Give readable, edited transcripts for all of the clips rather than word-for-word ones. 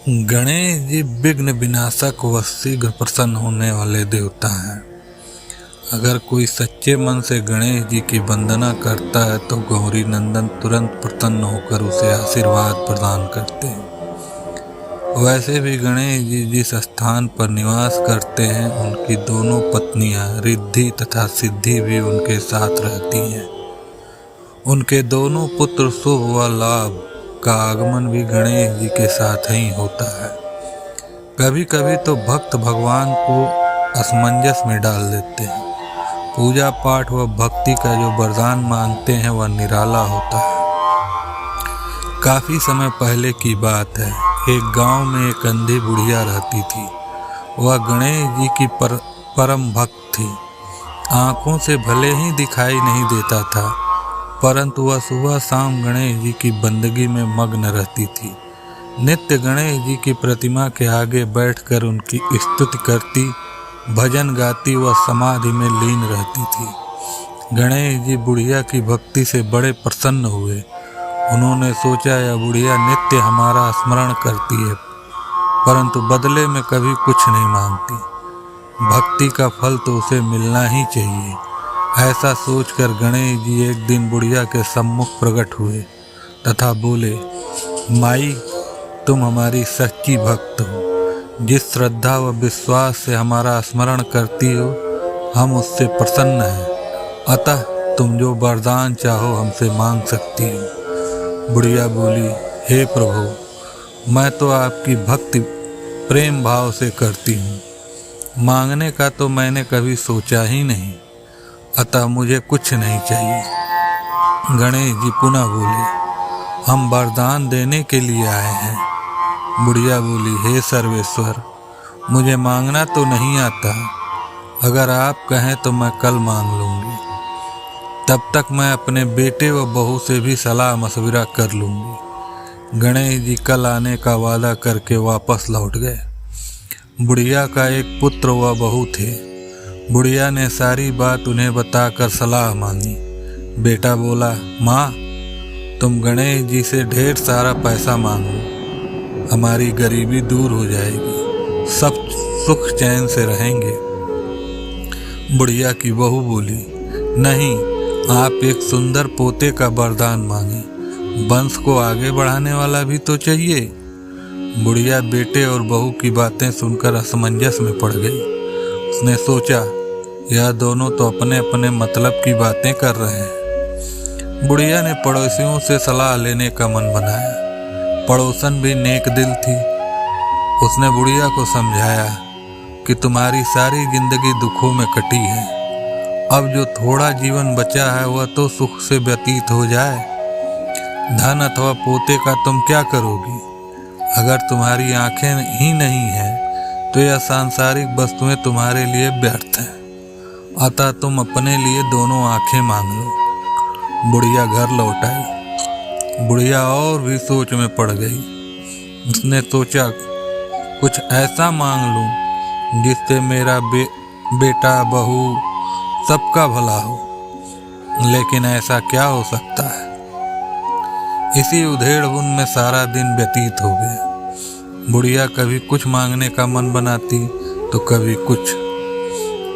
गणेश जी विघ्न विनाशक व शीघ्र प्रसन्न होने वाले देवता हैं। अगर कोई सच्चे मन से गणेश जी की वंदना करता है तो गौरी नंदन तुरंत प्रसन्न होकर उसे आशीर्वाद प्रदान करते हैं। वैसे भी गणेश जी जिस स्थान पर निवास करते हैं उनकी दोनों पत्नियां रिद्धि तथा सिद्धि भी उनके साथ रहती हैं। उनके दोनों पुत्र शुभ व लाभ का आगमन भी गणेश जी के साथ ही होता है। कभी कभी तो भक्त भगवान को असमंजस में डाल देते हैं। पूजा पाठ व भक्ति का जो वरदान मांगते हैं वह निराला होता है। काफी समय पहले की बात है। एक गांव में एक अंधी बुढ़िया रहती थी। वह गणेश जी की परम भक्त थी। आंखों से भले ही दिखाई नहीं देता था, परंतु वह सुबह शाम गणेश जी की बंदगी में मग्न रहती थी। नित्य गणेश जी की प्रतिमा के आगे बैठकर उनकी स्तुति करती, भजन गाती व समाधि में लीन रहती थी। गणेश जी बुढ़िया की भक्ति से बड़े प्रसन्न हुए। उन्होंने सोचा यह बुढ़िया नित्य हमारा स्मरण करती है, परंतु बदले में कभी कुछ नहीं मांगती। भक्ति का फल तो उसे मिलना ही चाहिए। ऐसा सोचकर गणेश जी एक दिन बुढ़िया के सम्मुख प्रकट हुए तथा बोले, माई, तुम हमारी सच्ची भक्त हो। जिस श्रद्धा व विश्वास से हमारा स्मरण करती हो, हम उससे प्रसन्न हैं। अतः तुम जो वरदान चाहो हमसे मांग सकती हो। बुढ़िया बोली, हे प्रभु, मैं तो आपकी भक्ति प्रेम भाव से करती हूँ। मांगने का तो मैंने कभी सोचा ही नहीं, अतः मुझे कुछ नहीं चाहिए। गणेश जी पुनः बोले, हम वरदान देने के लिए आए हैं। बुढ़िया बोली, हे सर्वेश्वर, मुझे मांगना तो नहीं आता। अगर आप कहें तो मैं कल मांग लूँगी। तब तक मैं अपने बेटे व बहू से भी सलाह मशविरा कर लूँगी। गणेश जी कल आने का वादा करके वापस लौट गए। बुढ़िया का एक पुत्र व बहू थे। बुढ़िया ने सारी बात उन्हें बताकर सलाह मांगी। बेटा बोला, माँ, तुम गणेश जी से ढेर सारा पैसा मांगो, हमारी गरीबी दूर हो जाएगी, सब सुख चैन से रहेंगे। बुढ़िया की बहू बोली, नहीं, आप एक सुंदर पोते का वरदान मांगे, वंश को आगे बढ़ाने वाला भी तो चाहिए। बुढ़िया बेटे और बहू की बातें सुनकर असमंजस में पड़ गई। उसने सोचा, यह दोनों तो अपने अपने मतलब की बातें कर रहे हैं। बुढ़िया ने पड़ोसियों से सलाह लेने का मन बनाया। पड़ोसन भी नेक दिल थी। उसने बुढ़िया को समझाया कि तुम्हारी सारी जिंदगी दुखों में कटी है। अब जो थोड़ा जीवन बचा है वह तो सुख से व्यतीत हो जाए। धन अथवा पोते का तुम क्या करोगी? अगर तुम्हारी आंखें ही नहीं हैं तो यह सांसारिक वस्तुएं तुम्हारे लिए व्यर्थ हैं। अतः तुम अपने लिए दोनों आंखें मांग लो। बुढ़िया घर लौट आई। बुढ़िया और भी सोच में पड़ गई। उसने सोचा, कुछ ऐसा मांग लूं जिससे मेरा बेटा बहू सबका भला हो। लेकिन ऐसा क्या हो सकता है? इसी उधेड़-बुन में सारा दिन व्यतीत हो गया। बुढ़िया कभी कुछ मांगने का मन बनाती तो कभी कुछ,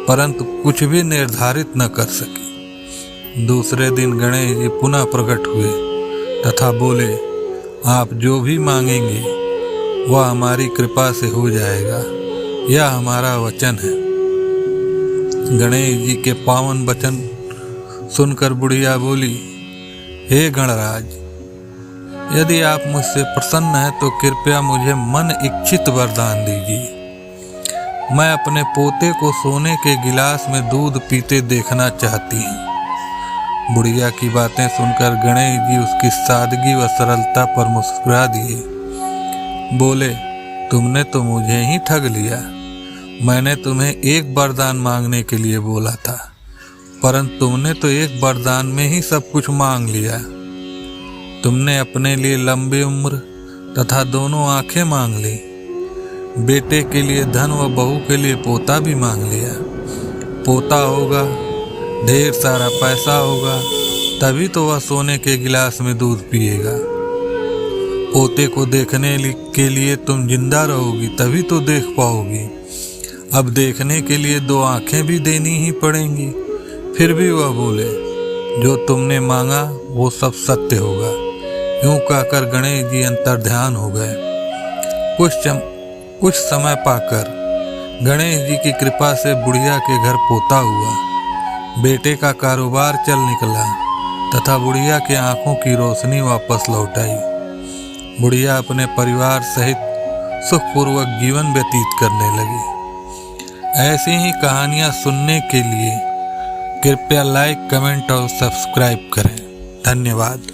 परंतु कुछ भी निर्धारित न कर सकी। दूसरे दिन गणेश जी पुनः प्रकट हुए तथा बोले, आप जो भी मांगेंगे वह हमारी कृपा से हो जाएगा, यह हमारा वचन है। गणेश जी के पावन वचन सुनकर बुढ़िया बोली, हे गणराज, यदि आप मुझसे प्रसन्न हैं तो कृपया मुझे मन इच्छित वरदान दीजिए। मैं अपने पोते को सोने के गिलास में दूध पीते देखना चाहती हूँ। बुढ़िया की बातें सुनकर गणेश जी उसकी सादगी व सरलता पर मुस्कुरा दिए। बोले, तुमने तो मुझे ही ठग लिया। मैंने तुम्हें एक वरदान मांगने के लिए बोला था, परंतु तुमने तो एक वरदान में ही सब कुछ मांग लिया। तुमने अपने लिए लंबी उम्र तथा दोनों आंखें मांग ली। बेटे के लिए धन व बहू के लिए पोता भी मांग लिया। पोता होगा, ढेर सारा पैसा होगा, तभी तो वह सोने के गिलास में दूध पिएगा। पोते को देखने के लिए तुम जिंदा रहोगी तभी तो देख पाओगी। अब देखने के लिए 2 आंखें भी देनी ही पड़ेंगी। फिर भी वह बोले, जो तुमने मांगा वो सब सत्य होगा। यूं कहकर गणेश जी अंतर्ध्यान हो गए। कुछ समय पाकर गणेश जी की कृपा से बुढ़िया के घर पोता हुआ। बेटे का कारोबार चल निकला तथा बुढ़िया के आंखों की रोशनी वापस लौट आई। बुढ़िया अपने परिवार सहित सुखपूर्वक जीवन व्यतीत करने लगी। ऐसी ही कहानियाँ सुनने के लिए कृपया लाइक, कमेंट और सब्सक्राइब करें। धन्यवाद।